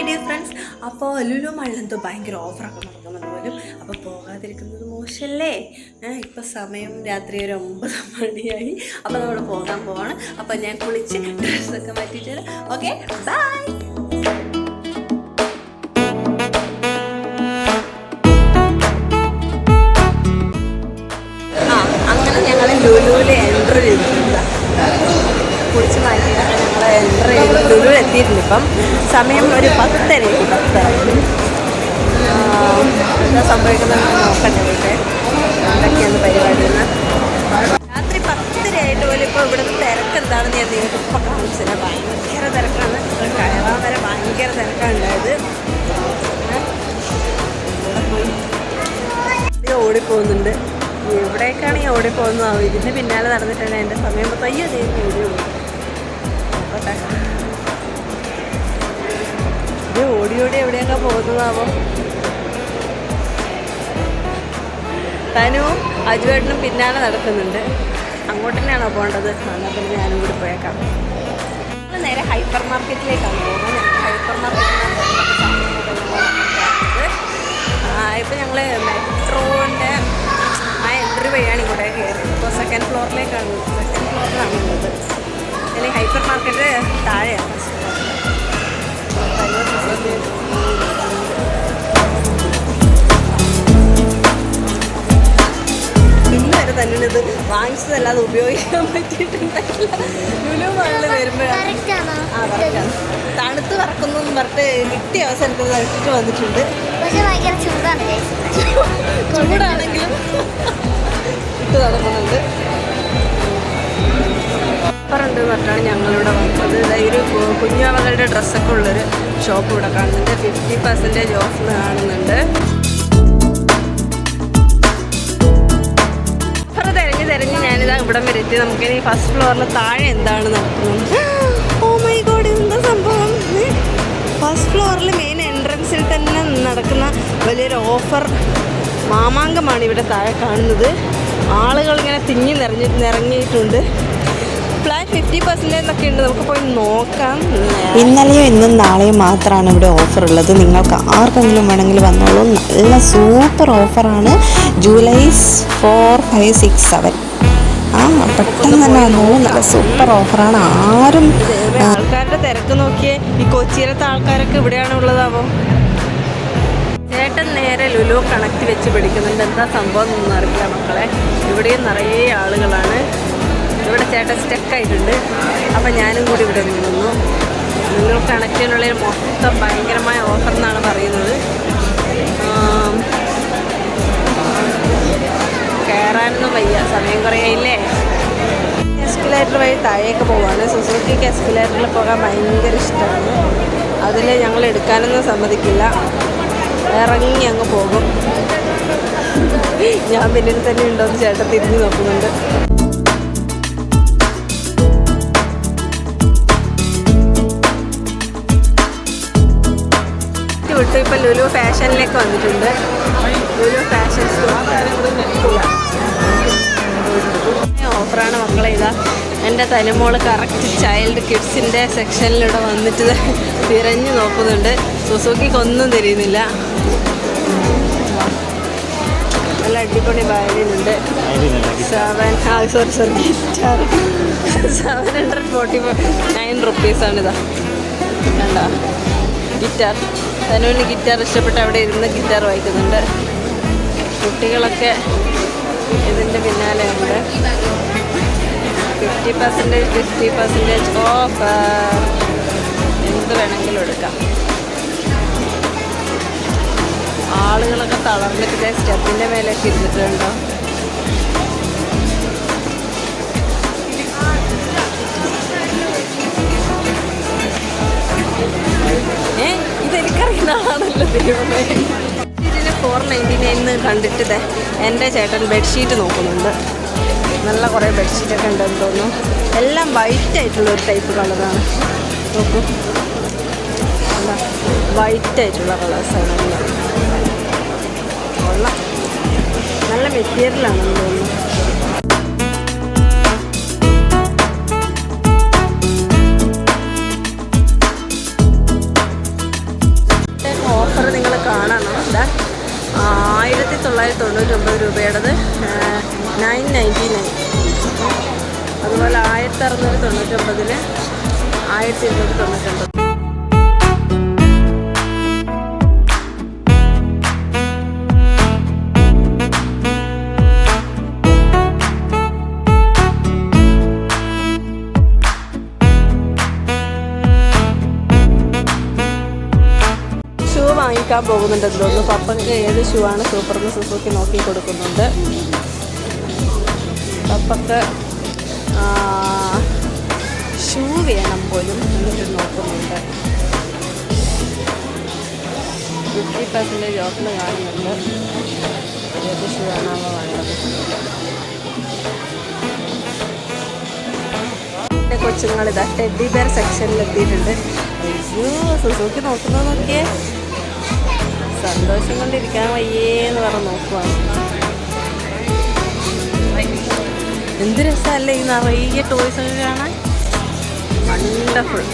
Dear friends, അപ്പോൾ ലുലു മാളിൽ എന്തോ ഭയങ്കര ഓഫറൊക്കെ നടക്കുന്നത് പോലും. അപ്പോൾ പോകാതിരിക്കുന്നത് മോശമല്ലേ? ഇപ്പം സമയം രാത്രി ഒരു 9 മണിയായി. അപ്പോൾ നമ്മൾ പോകാൻ പോവാണ്. അപ്പോൾ ഞാൻ കുളിച്ച് ഡ്രസ്സൊക്കെ മാറ്റിയിട്ട് തരാം. Okay, bye. അങ്ങനെ ഞങ്ങൾ ലുലുവിൽ എൻ്റർ ചെയ്തിട്ടുണ്ട്. കുളിച്ച് മാറ്റിയിട്ടാണ് ഞങ്ങൾ എൻ്റർ ചെയ്ത് ലുലു എത്തിയിട്ടുണ്ട്. ഇപ്പം സമയം ഒരു 10:30. എന്താ സംഭവിക്കുന്നത് നോക്കട്ടെ. എന്തൊക്കെയാണ് പരിപാടിയെന്ന്. രാത്രി 10:30 ആയിട്ട് പോലും ഇപ്പോൾ ഇവിടുത്തെ തിരക്ക് എന്താണെന്ന് ഞാൻ നിങ്ങൾക്ക് ഇപ്പം കാണിച്ചില്ല. ഭയങ്കര തിരക്കാണ്. കയറാൻ വരെ ഭയങ്കര തിരക്കാണ് ഉണ്ടായത്. ഓടിപ്പോകുന്നുണ്ട്. എവിടേക്കാണ് ഈ ഓടിപ്പോകുന്നതാവും. ഇതിൻ്റെ പിന്നാലെ നടന്നിട്ടാണ് എൻ്റെ സമയം പയ്യോ ചെയ്യുന്ന ഓടി ഇത് ഓടി എവിടെയൊക്കെ പോകുന്നതാവും. തനുവും അജുവേട്ടനും പിന്നാലെ നടക്കുന്നുണ്ട്. അങ്ങോട്ട് തന്നെയാണോ പോകേണ്ടത്? എന്നാൽ പിന്നെ ഞാനും കൂടി പോയേക്കാം. നമ്മൾ നേരെ ഹൈപ്പർ മാർക്കറ്റിലേക്കാണ് പോകുന്നത്. ഹൈപ്പർ മാർക്കറ്റിലാണ് ഇപ്പം ഞങ്ങൾ മെട്രോൻ്റെ എൻട്രി വഴിയാണ് ഇവിടെ കയറിയത്. ഇപ്പോൾ സെക്കൻഡ് ഫ്ലോറിലാണ് ഉള്ളത്. അല്ലെങ്കിൽ ഹൈപ്പർ മാർക്കറ്റ് താഴെയാണ്. ഇന്ന് വരെ തന്നെ ഇത് വാങ്ങിച്ചതല്ലാതെ ഉപയോഗിക്കാൻ പറ്റിയിട്ടുണ്ടായില്ല. ലുലു മാളിൽ വരുമ്പോഴാണ് കറക്റ്റാണ്. തണുത്ത് വറക്കുന്നു എന്ന് പറഞ്ഞിട്ട് കിട്ടിയ അവസരത്തിൽ തണുത്തിട്ട് വന്നിട്ടുണ്ട്. ചൂടാണെങ്കിലും ഇട്ട് നടക്കുന്നുണ്ട്. ഓഫറുണ്ട് പറഞ്ഞാണ് ഞങ്ങളിവിടെ വന്നത്. ഒരു കുഞ്ഞവകളുടെ ഡ്രസ്സൊക്കെ ഉള്ളൊരു ഷോപ്പ് ഇവിടെ കാണുന്നുണ്ട്. 50% ഓഫ് കാണുന്നുണ്ട്. ഓഫർ തിരഞ്ഞ് ഞാനിതാ ഇവിടം വരെ എത്തി. നമുക്കിനി ഫസ്റ്റ് ഫ്ലോറിൽ താഴെ എന്താണ് നടക്കുന്നത്. ഓ മൈ ഗോഡ്, എന്താ സംഭവം? ഫസ്റ്റ് ഫ്ലോറിൽ മെയിൻ എൻട്രൻസിൽ തന്നെ നടക്കുന്ന വലിയൊരു ഓഫർ മാമാങ്കമാണ് ഇവിടെ താഴെ കാണുന്നത്. ആളുകൾ ഇങ്ങനെ തിങ്ങി നിറങ്ങിയിട്ടുണ്ട്. ഫ്ലാറ്റ് 50% എന്നൊക്കെ ഉണ്ട്. നമുക്ക് പോയി നോക്കാം. ഇന്നലെയും ഇന്നും നാളെയും മാത്രമാണ് ഇവിടെ ഓഫർ ഉള്ളത്. നിങ്ങൾക്ക് ആർക്കെങ്കിലും വേണമെങ്കിൽ വന്നോളൂ. നല്ല സൂപ്പർ ഓഫറാണ്. ജൂലൈ 4, 5, 6, 7 പെട്ടെന്ന് തന്നെ വന്നോളൂ. നല്ല സൂപ്പർ ഓഫറാണ്. ആരും ആൾക്കാരുടെ തിരക്ക് നോക്കിയേ. ഈ കൊച്ചിയിലത്തെ ആൾക്കാരൊക്കെ ഇവിടെയാണ് ഉള്ളതാവോ. ചേട്ടൻ നേരെ ലുലു കണക്ട് വെച്ച് പിടിക്കുന്നുണ്ട്. എന്താ സംഭവം എന്നൊന്നും അറിയില്ല മക്കളെ. ഇവിടെയും നിറയെ ആളുകളാണ്. ഇവിടെ ചേട്ടൻ സ്റ്റക്കായിട്ടുണ്ട്. അപ്പം ഞാനും കൂടി ഇവിടെ നിന്നു. ലുലു കണക്റ്റിനുള്ളിൽ മൊത്തം ഭയങ്കരമായ ഓഫർ എന്നാണ് പറയുന്നത്. കയറാനൊന്നും വയ്യ, സമയം കുറയില്ലേ. എസ്കലേറ്റർ വഴി താഴേക്ക് പോവാണ്. സുസുക്കിക്ക് എസ്കലേറ്ററിൽ പോകാൻ ഭയങ്കര ഇഷ്ടമാണ്. അതിൽ ഞങ്ങൾ എടുക്കാനൊന്നും സമ്മതിക്കില്ല. ഇറങ്ങി അങ്ങ് പോകും. ഞാൻ പിന്നിൽ തന്നെ ഉണ്ടോയെന്ന് ചേട്ടൻ തിരിഞ്ഞു നോക്കുന്നുണ്ട്. വിട്ടു ഇപ്പം ലുലു ഫാഷനിലേക്ക് വന്നിട്ടുണ്ട്. ലുലു ഫാഷൻ ഓഫറാണ് മക്കളെ. ഇതാ എൻ്റെ തനുമോള് കറക്റ്റ് ചൈൽഡ് കിഡ്സിൻ്റെ സെക്ഷനിലൂടെ വന്നിട്ട് തിരഞ്ഞു നോക്കുന്നുണ്ട്. സുസുക്കിക്കൊന്നും തിരിയുന്നില്ല. നല്ല അടിപൊളി വയലിനുണ്ട്. 749 റുപ്പീസാണിതാ. കണ്ടോ ഗിറ്റാർ. തനുവിന് ഗിറ്റാർ ഇഷ്ടപ്പെട്ട് അവിടെ ഇരുന്ന് ഗിറ്റാർ വായിക്കുന്നുണ്ട്. കുട്ടികളൊക്കെ ഇതിൻ്റെ പിന്നാലെ ഉണ്ട്. 50% ഓഫർ. എന്ത് വേണമെങ്കിലും എടുക്കാം. ആളുകളൊക്കെ തളർന്നിട്ട് സ്റ്റെപ്പിൻ്റെ മേലേക്ക് ഇരുന്നിട്ടുണ്ടോ. ഇതെനിക്കറിയുന്ന ആളാണല്ലോ ദൈവമേ. ഇതിന് 499 കണ്ടിട്ട് എൻ്റെ ചേട്ടൻ ബെഡ്ഷീറ്റ് നോക്കുന്നുണ്ട്. നല്ല കുറേ ബെഡ്ഷീറ്റൊക്കെ ഉണ്ടെന്ന് തോന്നുന്നു. എല്ലാം വൈറ്റ് ആയിട്ടുള്ളൊരു ടൈപ്പ് കളറാണ്. നോക്കൂ, എന്താ വൈറ്റ് ആയിട്ടുള്ള കളേഴ്സാണ്. കൊള്ളാം. നല്ല മെറ്റീരിയലാണെന്ന് തോന്നുന്നു. 1999 രൂപയുടേത് 999. അതുപോലെ 1699 1299. വാങ്ങിക്കാൻ പോകുന്നുണ്ടല്ലോ. ഒന്ന് പപ്പക്ക് ഏത് ഷൂ ആണ് സൂപ്പർന്ന് സുസുക്കി നോക്കി കൊടുക്കുന്നുണ്ട്. പപ്പക്ക് ഷൂ വേണം പോലും എന്നിട്ട് നോക്കുന്നുണ്ട്. 50% ഓഫിൽ കാണുന്നുണ്ട്. ഏത് ഷൂ ആണാവോ വേണ്ടത്. എൻ്റെ കൊച്ചുങ്ങളിതാ ടെഡി ബെയർ സെക്ഷനിൽ എത്തിയിട്ടുണ്ട്. അയ്യോ സുസുക്കി നോക്കുന്നത് നോക്കിയേ. സന്തോഷം കൊണ്ടിരിക്കാൻ വയ്യേന്ന് പറഞ്ഞ് നോക്കുവാണ്. എന്ത് രസമല്ലേ ഈ നിറയെ ടോയ്സ് ഒക്കെ കാണാൻ. വണ്ടർഫുൾ.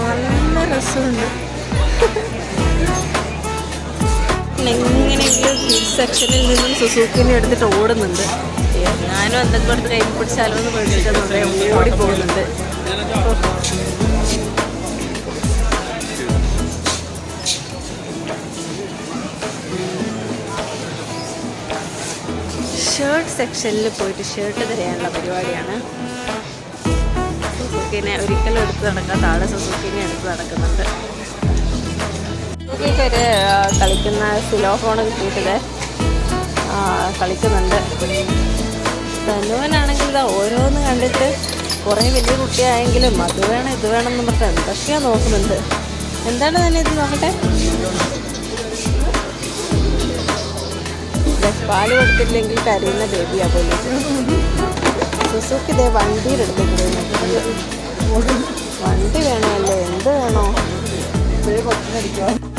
നല്ല രസമുണ്ട്. എങ്ങനെയെങ്കിലും കിഡ്സ് സെക്ഷനിൽ നിന്നും സുസുക്കിനെ എടുത്തിട്ട് ഓടുന്നുണ്ട്. ഞാനും എന്തെങ്കിലും എടുത്ത് കൈ പിടിച്ചാലോ എന്ന് പേടിച്ചിട്ട് ഓടി പോകുന്നുണ്ട്. ഷർട്ട് സെക്ഷനിൽ പോയിട്ട് ഷർട്ട് തിരയാനുള്ള പരിപാടിയാണ്. സുസുക്കിനെ ഒരിക്കലും എടുത്ത് നടക്കാത്ത ആള് സുസുക്കിനെ എടുത്ത് നടക്കുന്നുണ്ട്. സുസുക്കിക്കൊരു കളിക്കുന്ന സിലോഫോൺ കിട്ടിയിട്ട് കളിക്കുന്നുണ്ട്. തനുവനാണെങ്കിൽ ഇതാ ഓരോന്ന് കണ്ടിട്ട് കുറേ വലിയ കുട്ടിയായെങ്കിലും അത് വേണം ഇത് വേണം എന്ന് പറഞ്ഞിട്ട് എന്തൊക്കെയാണ് നോക്കുന്നുണ്ട്. എന്താണ് തന്നെ ഇത് നോക്കട്ടെ. പാല് കൊടുത്തില്ലെങ്കിൽ കരയുന്ന ബേബിയാ പോലും. സുസുക്കി ഇതേ വണ്ടിയിലെടുത്ത് വണ്ടി വേണമല്ലേ, എന്ത് വേണോ.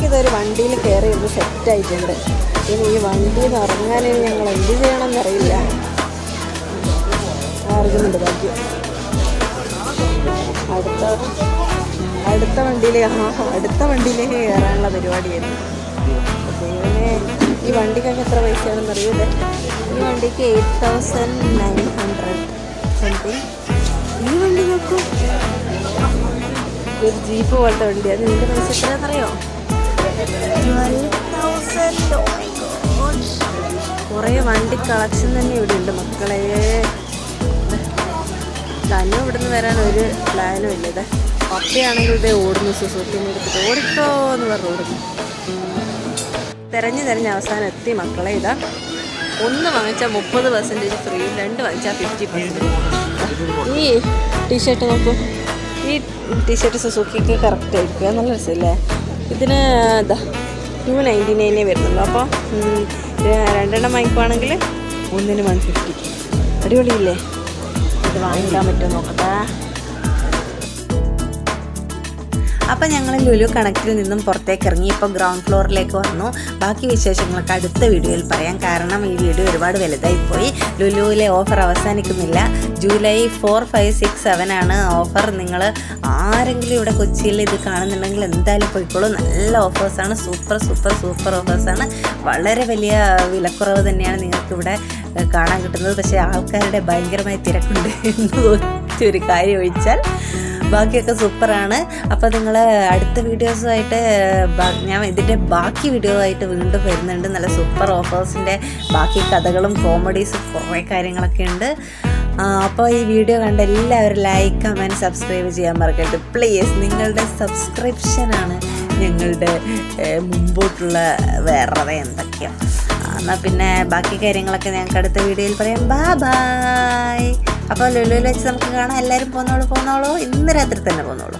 ഇതൊരു വണ്ടിയിൽ കയറി ഇരുന്ന് സെറ്റായിട്ടുണ്ട്. ഇനി ഈ വണ്ടിയിൽ നിന്ന് ഇറങ്ങാൻ ഞങ്ങൾ എന്ത് ചെയ്യണമെന്നറിയില്ല. ഇറങ്ങുന്നുണ്ട് ബാക്കി. അടുത്ത വണ്ടിയിലേക്ക് കയറാനുള്ള പരിപാടിയായിരുന്നു. പിന്നെ ഈ വണ്ടിക്കൊക്കെ എത്ര പൈസയാണെന്ന് അറിയില്ലേ. ഈ വണ്ടിക്ക് 8,900 സംതിങ്. ഈ വണ്ടി നോക്കൂ, ഒരു ജീപ്പ് പോലത്തെ വണ്ടിയാണ്. ഇതിൻ്റെ പൈസ എത്രയാണെന്നറിയോ? 12,000. കുറേ വണ്ടി കളക്ഷൻ തന്നെ ഇവിടെ ഉണ്ട് മക്കളെ. തന്നെ ഇവിടുന്ന് വരാൻ ഒരു പ്ലാനും ഇല്ല. ഇത് പപ്പയാണെങ്കിൽ ഇതേ ഓടുന്നു. സുസുക്കിനെ എടുത്തിട്ട് ഓടിക്കോ എന്ന് പറഞ്ഞ് ഓടുന്നു. തിരഞ്ഞ് അവസാനം എത്തി മക്കളെ. ഇതാ ഒന്ന് വാങ്ങിച്ചാൽ 30% ഫ്രീയും, 2 വാങ്ങിച്ചാൽ 50%. ഈ ടീഷർട്ട് നോക്കൂ. ഈ ടീഷർട്ട് സുസുക്കിക്ക് കറക്റ്റ് ആയിരിക്കും. നല്ല രസമില്ലേ. ഇതിന് ഇതാ 299 വരുന്നുള്ളൂ. അപ്പോൾ 2 വാങ്ങിക്കുവാണെങ്കിൽ 150. അടിപൊളിയില്ലേ. ഇത് വാങ്ങിക്കാൻ പറ്റുമോ നോക്കട്ടെ. അപ്പോൾ ഞങ്ങൾ ലുലു കണക്റ്റിൽ നിന്നും പുറത്തേക്ക് ഇറങ്ങി ഇപ്പോൾ ഗ്രൗണ്ട് ഫ്ലോറിലേക്ക് വന്നു. ബാക്കി വിശേഷങ്ങളൊക്കെ അടുത്ത വീഡിയോയിൽ പറയാം. കാരണം ഈ വീഡിയോ ഒരുപാട് വലുതായിപ്പോയി. ലുലുവിലെ ഓഫർ അവസാനിക്കുന്നില്ല. ജൂലൈ 4, 5, 6, 7 ആണ് ഓഫർ. നിങ്ങൾ ആരെങ്കിലും ഇവിടെ കൊച്ചിയിൽ ഇത് കാണുന്നുണ്ടെങ്കിൽ എന്തായാലും പോയിക്കോളൂ. നല്ല ഓഫേഴ്സാണ്. സൂപ്പർ ഓഫേഴ്സാണ്. വളരെ വലിയ വിലക്കുറവ് തന്നെയാണ് നിങ്ങൾക്കിവിടെ കാണാൻ കിട്ടുന്നത്. പക്ഷേ ആൾക്കാരുടെ ഭയങ്കരമായ തിരക്കുണ്ട് എന്ന് ഒരു കാര്യം ഒഴിച്ചാൽ ബാക്കിയൊക്കെ സൂപ്പറാണ്. അപ്പോൾ നിങ്ങൾ അടുത്ത വീഡിയോസുമായിട്ട് ഞാൻ ഇതിൻ്റെ ബാക്കി വീഡിയോ ആയിട്ട് വീണ്ടും വരുന്നുണ്ട്. നല്ല സൂപ്പർ ഓഫേഴ്സിൻ്റെ ബാക്കി കഥകളും കോമഡീസും കുറേ കാര്യങ്ങളൊക്കെ ഉണ്ട്. അപ്പോൾ ഈ വീഡിയോ കണ്ട എല്ലാവരും ലൈക്ക്, കമൻറ്റ്, സബ്സ്ക്രൈബ് ചെയ്യാൻ മറക്കരുത് പ്ലീസ്. നിങ്ങളുടെ സബ്സ്ക്രിപ്ഷനാണ് ഞങ്ങളുടെ മുമ്പോട്ടുള്ള വേറെ എന്തൊക്കെയോ. എന്നാൽ പിന്നെ ബാക്കി കാര്യങ്ങളൊക്കെ ഞങ്ങൾക്ക് അടുത്ത വീഡിയോയിൽ പറയാം. ബൈ. അപ്പോൾ ലുലുവിൽ വെച്ച് നമുക്ക് കാണാം. എല്ലാവരും പോന്നോളൂ. ഇന്ന് രാത്രി തന്നെ പോന്നോളൂ.